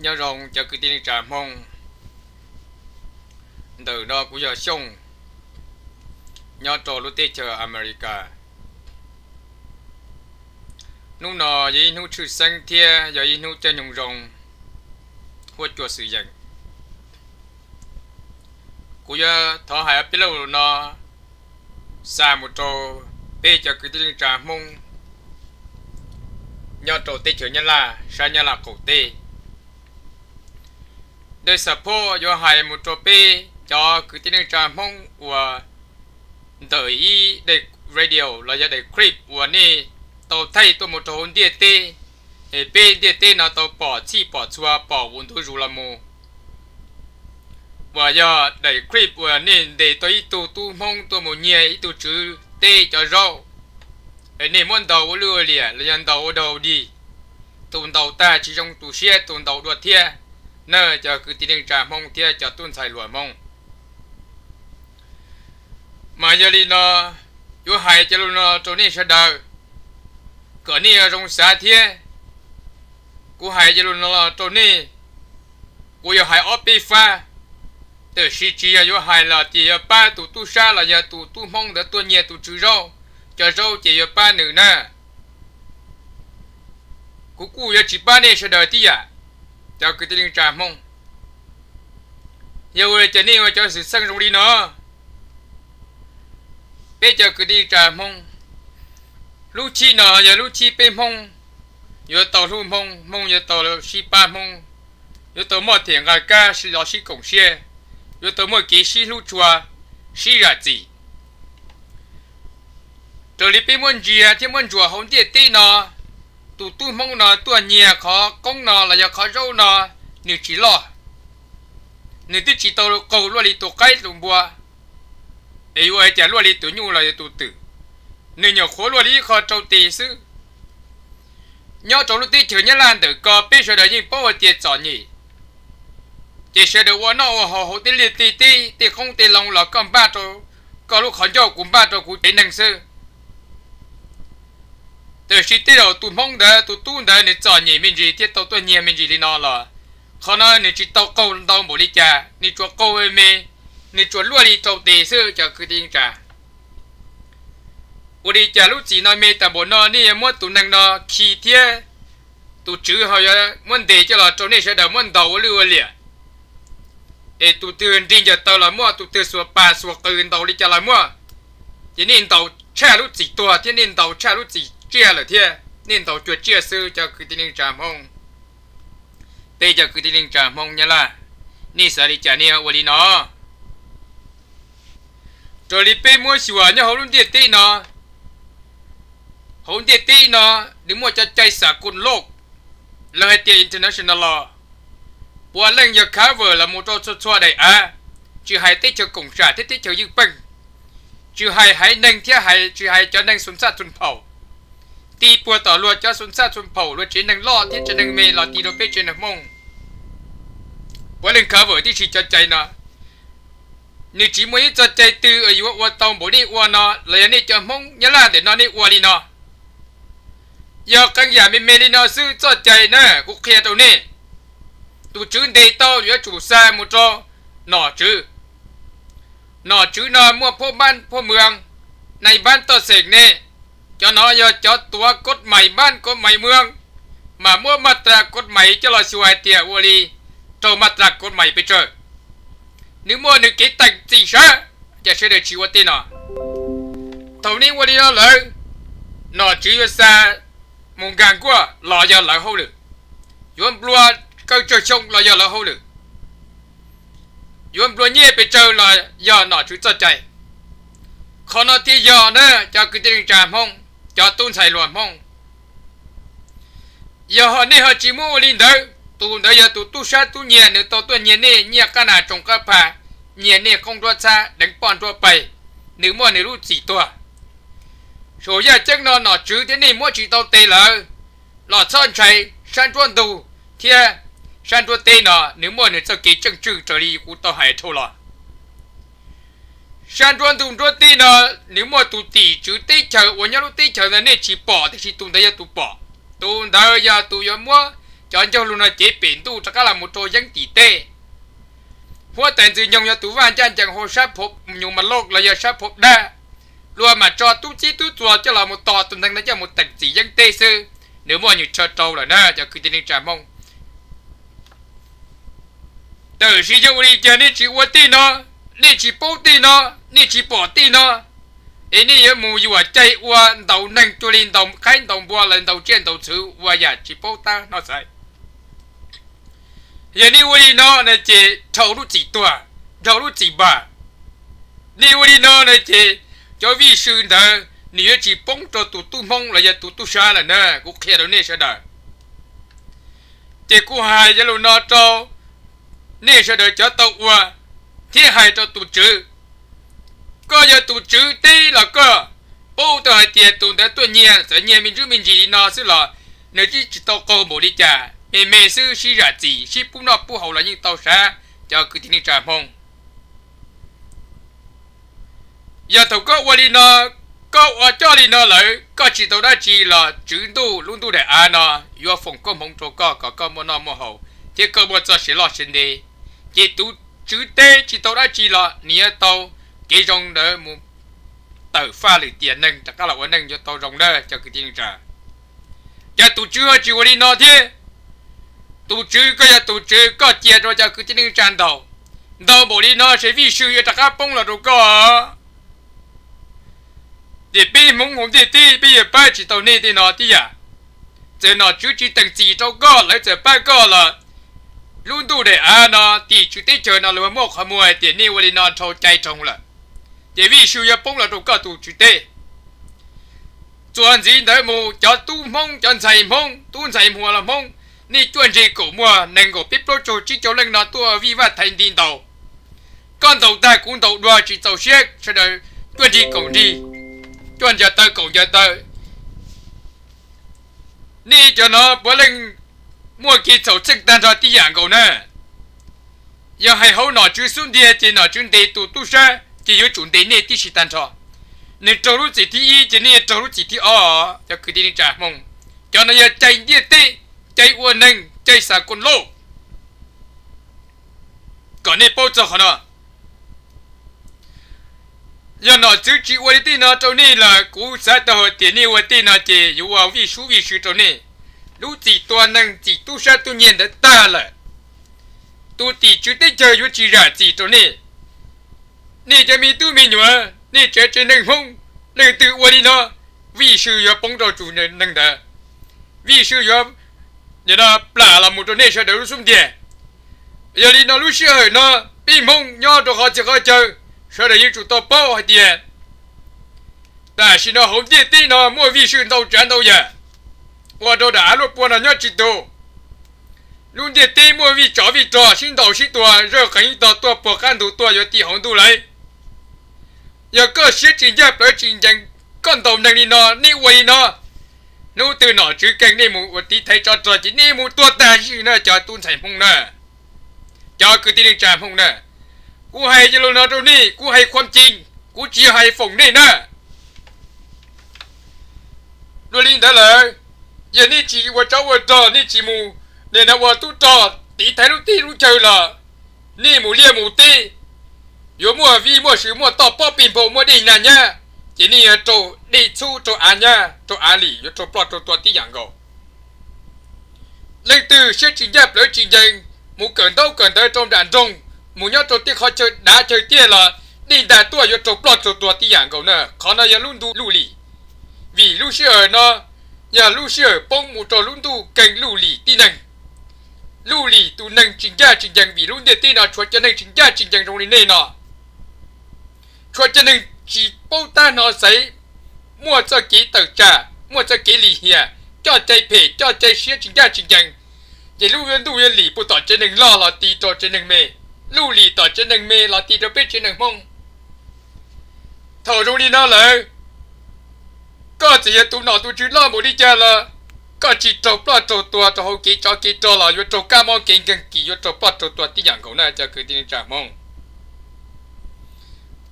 nhớ rong cho cứ tin trả mong từ đó cũng giờ xong nhớ trò lúc tết chờ America nu nọ vậy nu chữ sang thia vậy nu chân nhung rong hốt cho sự dần cũng giờ thọ hải biết lâu nó xa một trò bây giờ cứ tin trả mong nhớ trò tết chờ nhân là sao nhân là cổ tê đời sập po do hải một trò bê cho cứ tin trả mong và đợi để radio là giờ để clip và nè tàu thay tôi một trò hôn địa tê để bê địa tê nó tàu bỏ chi bỏ chua bỏ vốn tôi dù là mù và giờ để clip và nè để tôi tu mong tôi một nhẹ tu chữ tê cho rau để nè muốn đầu lừa lìa là dân đầu đi tuần đầu ta chỉ trong tu xe tuần đầu đuổi thia nơi cho cứ tin trả mong thia cho tuần xài lúa mong mà giờ đi nó vô hại cho nó chỗ này sẽ đợi cỡ này trong xã thia cú hại cho nó chỗ này cú giờ hại ốp bị pha từ khi chỉ vô hại là chỉ ba tu sa là giờ tu mong để tu nhẹ tu chữ rau cho rau chỉ ba nữ nè cú giờ chỉ ba này sẽ đợi tí à cho cái tiền trả mong giờ về cho nên cho sự sang trong đi nó bây giờ cứ đi trả mong lúc chi nọ giờ lúc chi bên mong giờ tàu thu mong giờ tàu là si ba mong giờ tàu mua tiền gà cá si lò si cổng xe giờ tàu mua kỹ si lúc chùa si là gì rồi đi bên muốn gì à thì muốn chùa không tiệt tí nọ tu mong nọ tu nhẹ khó công nọ là giờ khó râu nọ nếu chỉ lo nếu tí chỉ tàu cầu lo đi tàu cái tàu bùa ấy vậy chả lo đi tụi nhu là tụi tử nên nhiều khối lo đi khó trâu tì sư nhau trâu lúc tí chửi nhá lan tử có biết sao đấy nhưng bao giờ tiệt chọn nhỉ chỉ sẽ được quan nó họ tí liệt tí không tí lòng là con ba trâu có lúc khó cho cũng ba trâu cũng thấy năng sư từ khi tí đầu tụi mong đấy tụi tu đấy nên chọn nhỉ mình gì thiết tàu tôi nhẹ mình gì đi nó là khó nói nên chỉ tàu câu tàu một đi cha nên cho câu về mê nên chuẩn luôn đi trâu tề sư cho cứ tin trả, ủa đi trả lúc chỉ nói mê ta bộ nó ni muốn tụ năng nó khí thế, tụ chữ họ ya muốn để cho là trâu này sẽ đỡ muốn đầu lừa liền, ê tụ tiền tin giờ tao là mua tụ tiền sửa ba sửa tiền đầu đi trả lại mua, chỉ nên đầu trả lúc chỉ tua thế nên đầu trả lúc chỉ chia là thế, nên đầu chuột chia sư cho cứ tin trả mong, bây giờ cứ tin trả mong nhá là, ni sẽ đi trả nia ủa đi nó rồi đi bên mua sữa nhá hậu luôn điện tê nó hậu điện tê nó đứng mua cho chạy xả cồn lốc là hệ tiền international law bữa lần giờ cover là một trò xóa đầy à chứ hai tết cho cổng trả tết cho dư băng chứ hai nâng thiết hai chứ hai cho nâng xuân sát xuân phẩu ti bùa tỏ luôn cho xuân sát xuân phẩu luôn chỉ nâng lo thiết cho nâng mê là ti đồ bê trên nâng mông bữa lần cover thì chỉ cho chạy nó nếu chỉ muốn cho chạy từ ở dưới qua tàu bổ đi qua nó lấy này cho mong nhớ là để nó đi qua đi nó giờ các nhà mình đi nó sư cho chạy nè cũng kia tàu nè tụ chữ đầy tàu giữa chủ xe một trò nọ chữ nó mua phố ban phố mường này ban tàu sệt nè cho nó giờ cho tua cốt mày ban cốt mày mường mà mua mặt là cốt mày cho là xuôi tiệt qua đi cho mặt là cốt mày bây giờ nếu mua được cái tạch gì sao giờ sẽ được chịu tiền nó thầu này qua đi nó lợi nó chỉ là xa một ngàn qua lò giờ lại hô được yếm lúa câu chơi chung là giờ lại hô được yếm lúa nhẹ bị chơi là giờ nó chú cho chạy còn nó thì giờ nữa cho cái tiền trả mong cho tôn xài luồn mong giờ họ này họ chỉ mua lên đấy tu đó giờ tu sát tu nhẹ nữa tu nhẹ nè nhẹ cái nào trong cái phà nhẹ nè không đua xa đánh bọn đua bày nếu mua nếu lúc chỉ tua số giờ chắc nó chứ thế này mua chỉ tao tê là sơn chạy san tuôn tù thia san tuôn tê nó nếu mua nếu cho cái chân chữ trở đi cũng tao hay thôi là san tuôn tù tuôn tê nó nếu mua tu tỷ chữ tê chờ của nhau lúc tê chờ là nên chỉ bỏ thì chỉ tu đấy giờ tu bỏ tu đó giờ tu giờ mua cho luôn là chế biển tu cho các là một trò dân tỷ tê hoa tiền từ nhung cho tú van chân chẳng hồ sát phục nhung mà lốc là giờ sát phục đa luôn mà cho tú chí tú chùa cho là một tòa tuần thăng nó cho một tầng chỉ dân tê sư nếu mà như cho trâu là na cho cứ tin trả mong từ khi cho đi cho nên chỉ uất tin nó nên chỉ bố tin nó nên chỉ bỏ tin nó ấy nên giờ mù vừa chạy uất đầu nâng cho lên đầu khai đầu bùa lên đầu trên đầu chữ uất giờ chỉ bố ta nó sai giờ nên uất đi nó là chỉ thầu lúc chỉ tua thầu lúc chỉ bà nên uất đi nó là chỉ cho vi sư đó nếu chỉ bông cho tụi tu mong là giờ tụi tu xa là nè cũng kia đâu nè sao đó chỉ cũng hai giờ luôn nó cho nè sao đó cho tàu qua thế hai cho tụi chữ có giờ tụi chữ tí là có bố tụi hai tiền tụi đã tụi nhẹ sẽ nhẹ mình chứ mình gì nó xứ là nếu chỉ tàu câu bộ đi trả mẹ sư xí ra gì xí bún nó bún hậu là những tàu xa cho cứ tin trả mong giờ thầu có qua đi nó có ở cho đi nó lại có chỉ tàu đã chỉ là chữ tu luôn tu để ăn nó do phòng có mong cho có mua nó mua hậu thế có mua cho sẽ lo xin đi chỉ tu chữ tê chỉ tàu đã chỉ là nia tàu cái dòng đó mua tờ pha lì tiền nâng tất cả là vấn nâng cho tàu dòng đó cho cái tiền trả giờ tu chưa chỉ qua đi nó thế tu chữ có giờ tu chữ có tiền rồi cho cái tiền trả đầu đâu bộ đi nó sẽ vi sư cho tất cả bông là đâu có để bây mong muốn để đi bây giờ ba chỉ tàu này thì nó đi à giờ nó chỉ từng chỉ tàu có lấy giờ ba có là luôn đủ để ăn nó thì chỉ tới chờ nó là một không mua tiền này vậy nó thâu chạy trồng là để vì sự nghiệp bông là đâu có tụ chỉ tới chuyện gì đấy mù cho tu mong cho thầy mong tu thầy mua là mong ni chuyện gì cũng mua nên có biết pro cho chỉ cho lên nó tua vi vặt thành tiền tàu con tàu ta cũng tàu đua chỉ tàu xe cho đời chuyện gì cũng đi chuyện giờ tới cũng giờ tới ni cho nó bữa lên mua cái tàu chức đàn ra đi dạng cầu nè giờ hay hậu nó chưa xuống địa chỉ nó chuẩn bị tu sa chỉ có chuẩn bị nè đi sĩ đàn ra nên trâu lúc chỉ thi chỉ nè trâu lúc chỉ thi cho cứ đi trả mong cho nó giờ chạy địa tê chạy uốn nâng chạy xa con lô còn nè bao giờ nó giờ nó chỉ uốn đi nó trâu nè là cú sa tàu tiền nè uốn đi nó chỉ yêu vào vi sư trâu nè lúc chỉ toàn năng chỉ tu sa tu nhiên đã ta là tu chỉ chú tới chơi chú chỉ ra chỉ trâu nè nè cho mi tu mi nhở nè chơi chơi năng không nè tự uốn đi nó vi sư yo bông trâu chủ năng đã vi sư yo giờ nó là một trâu nè sẽ đều xuống địa giờ đi nó lúc xưa nó bị mông nhau đồ họ chỉ có chơi sau đó chủ tàu bao hay tiền,但是呢，后天对呢，莫为是到战斗呀，我到大陆过了要知道，路的对莫为找为找，新到许多，热很多多不看多多有地方都来，有个些真正不真正干到能力呢，你为呢，侬对哪只跟你们我地太找找的，你们多担心呢，叫蹲彩风呢，叫个地里战风呢。กูให้จะลงนาตรงนี้กูให้ความจริงกูจีให้ฝงนี่นะดูลิงได้เลยอย่างนี้จีว่าเจ้าว่าต่อนี่จีมูเนี่ยนะว่าตู้ต่อตีไทยรู้ตีรู้เจอละนี่หมูเลี้ยหมูตีอยู่มัววีมัวสือมัวต่อป้อปิ่นโผมัวดีนั่นเนี่ยจีนี่โตดีสู้โตอันเนี่ยโตอาลีอยู่โตปลอดตัวที่อย่างก็เลยตื่นเชื่อจริงแยบเลยจริงจังหมูเกินเต้าเกินเต้าตรงด่านตรงหมูยอดตัวที่เขาเจอด่าเจอเตี้ยละนี่ด่าตัวอยู่ตัวปลอดตัวที่อย่างเขาเนี่ยเขาเนี่ยอย่าลุ่นดูลู่หลีvìลู่เชื่อเนาะอย่าลู่เชื่อป้องหมูตัวลุ่นดูเก่งลู่หลีที่นั่งลู่หลีตัวนั่งจริงจังจริงจังvìลุ่นเด็ดที่น่ะชวนจะนั่งจริงจังจริงจังตรงนี้เนี่ยเนาะชวนจะนั่งจีป้องตาเนาะใส่มั่วจะกี่ต่อจ่ามั่วจะกี่หลีเหียจ่อใจเพ่จ่อใจเชี่ยจริงจังจริงจังอย่าลู่เงินดูยันหลีปุ๊ต่อจะนั่งล่อเราตีต่อจะนั่งเมลู่หลีต่อจะนั่งเมเราตีเราเป็นจะนั่งมองเท่าตรงนี้น่ะเลยก็จะยังตัวหนอตัวจืดล่อหมดที่เจอละก็จีโจปลอดตัวตัวเขากี่จอกี่จอหล่ออยู่โจก้ามองเก่งกันกี่อยู่โจปลอดตัวที่อย่างเขาน่าจะคือที่จ่ามอง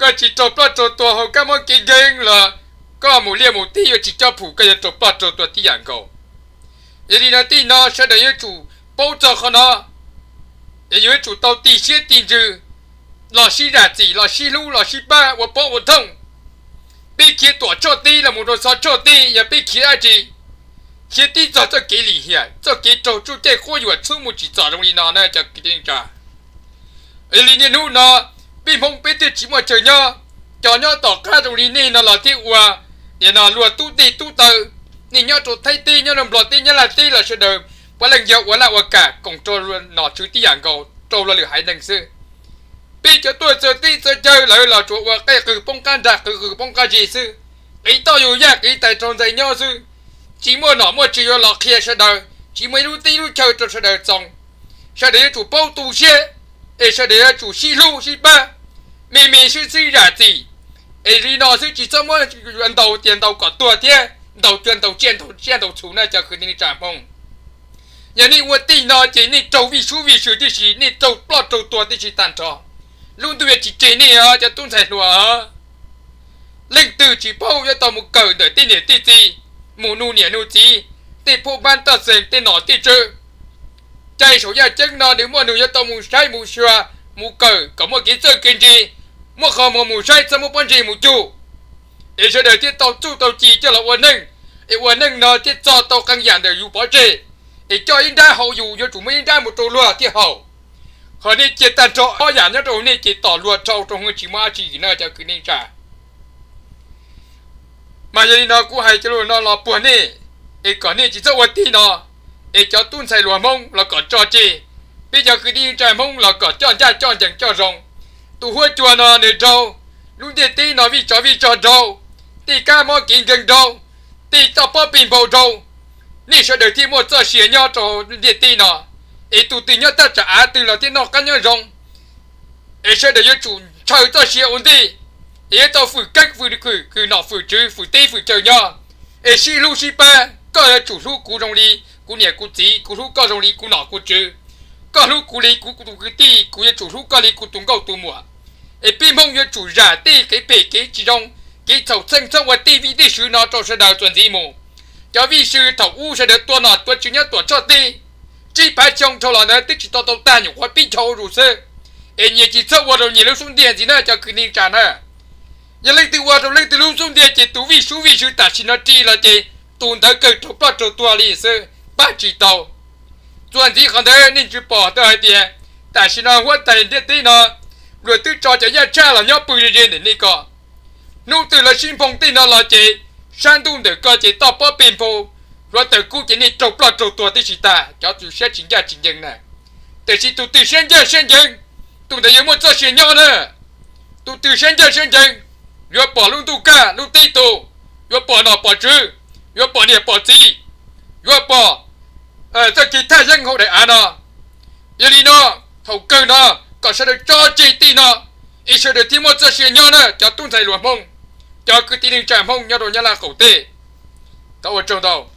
ก็จีโจปลอดตัวเขาก้ามองเก่งกันละก็หมูเลี้ยหมูตีอยู่จีเจ้าผูกก็จะโจปลอดตัวที่อย่างเขา đi nó tí nó sẽ để chủ bao giờ khó nó để chủ tàu tì xe tiền trừ lò xí rả chỉ lò xí lũ lò xí ba và bộ một thông bị kia tổ cho tí là một đồ sao cho tí và bị kia ai chỉ kia tí cho cái lì hiện cho cái trâu chú tê khô yuột xuống một chỉ cho trong đi nó này cho cái tiếng trả đi nên hú nó bị mông bị tiêu chỉ một trời nhá cho nhá tỏ ca trong đi nên nó là tiêu hòa để nó lùa tu tì tu tử nên nhá trụ thay tì nhá nằm lọt tì nhá là tì là sẽ đời và lần dạo và lại và cả cùng trâu luôn nó chú tì dạng cầu trâu là lửa hải đằng sư bị cho tôi giờ tì giờ chơi lại là chỗ và cái cử bông can giặc cử bông can gì sư ý taoอยู่ยากý tại trong dây nhau sư chỉ mua nọ mua chỉ là kia sẽ đời chỉ mấy lúc tì lúc chơi cho sẽ đời xong sẽ để chủ bao tu xe để sẽ để chủ xí lu xí ba mì sư xí giả gì để đi nó sư chỉ cho mỗi lần đầu tiền đầu có tua thế đầu tiền đầu trên đầu chủ này cho cứ đi trả phong nhà này我弟呢这你周为数为数的是你周不周多的是单着luôn tôi chỉ chế này à cho tôi thấy nữa linh từ chỉ bao cho tao một cờ để tin để tin gì mù nu nhẹ nu gì để phụ ban ta xem để nó tin chứ chạy số nhà chắc nó nếu mà nu cho tao một sai một xóa một cờ có một cái chơi kinh gì một khó một sai sao một vấn gì một chủ để cho đời tiếp tao chủ tao chỉ cho là ổn định nó tiếp cho tao căng giản để dùng bỏ chế để cho anh ra hậu dù cho chủ mình ra một trâu lúa thì hậu họ đi chỉ tàn trọ bao giờ nhá trâu này chỉ tỏ lúa trâu trong người chỉ mà chỉ nơi cho cứ nên trả mà giờ nó cũng hay cho nó là buồn nè để có này chỉ cho vật tí nó để cho tuôn xài lúa mông là có cho chị bây giờ cứ đi trả mông là có cho ra cho chẳng cho rồng tụ hôi chùa nó để trâu lúc để tí nó vì cho trâu tí cá mò kín gần trâu tí cho bó pin bầu trâu nè sẽ đợi thì một giờ xỉa nhau cho để tí nó để tụ tí nhau ta trả từ là tí nó cá nhau rồng để sẽ đợi chủ chơi cho xỉa ổn đi để tao phụ cách phụ cứ nó phụ chứ phụ tê phụ chơi nhau để xí lu xí ba có là chủ lu cú rồng đi cú nhẹ cú tí cú lu có rồng đi cú nọ cú chứ có lu cú đi cú tí cú nhẹ chủ lu có đi cú tung câu tung mùa để pin mông nhẹ chủ giả tí cái bể cái chỉ rồng cái thầu sinh trong vật tí vị tí sư nó cho sẽ đào chuẩn gì mù cho vị sư thầu u sẽ được tua nọ tua chữ nhất tua cho tí chỉ phải trong cho là nó tích chỉ tao ta nhiều quá pin châu rủ sơ để nhẹ chỉ cho vào đầu nhẹ lúc xuống tiền gì nữa cho cứ đi trả nữa giờ lấy từ vào đầu lấy từ lúc xuống tiền chỉ tú vị sư ta xin nó chi là chỉ tuần tới cởi chụp bắt chụp tua lý sơ bắt chỉ tàu chuẩn gì còn thế nên chỉ bỏ tới tiền ta xin nó huấn tay điện tí nó rồi từ cho nhà cha là nhóc bự lên để đi co nụ từ là xin phong tin nó là chỉ san tung để coi chỉ tao bỏ pin phô rồi từ cú chỉ đi chụp bắt chụp tua tí chỉ ta cho tụi sẽ chính ra chính nhân này để chỉ tụi từ sen nhân tụi để một giờ xuyên nhau nữa tụi từ sen nhân rồi bỏ luôn tụi cả luôn tí tụi rồi bỏ nó bỏ chữ rồi bỏ địa bỏ gì rồi bỏ cho kỳ thay dân hộ để ăn nó giờ đi nó thầu cơ nó có sẽ được cho chị tí nó ý sẽ được thêm một giờ xuyên nhau nữa cho tuân thầy luật mông cho cứ tí định trả mông nhau đồ nhau là khẩu tê tao ở trong đầu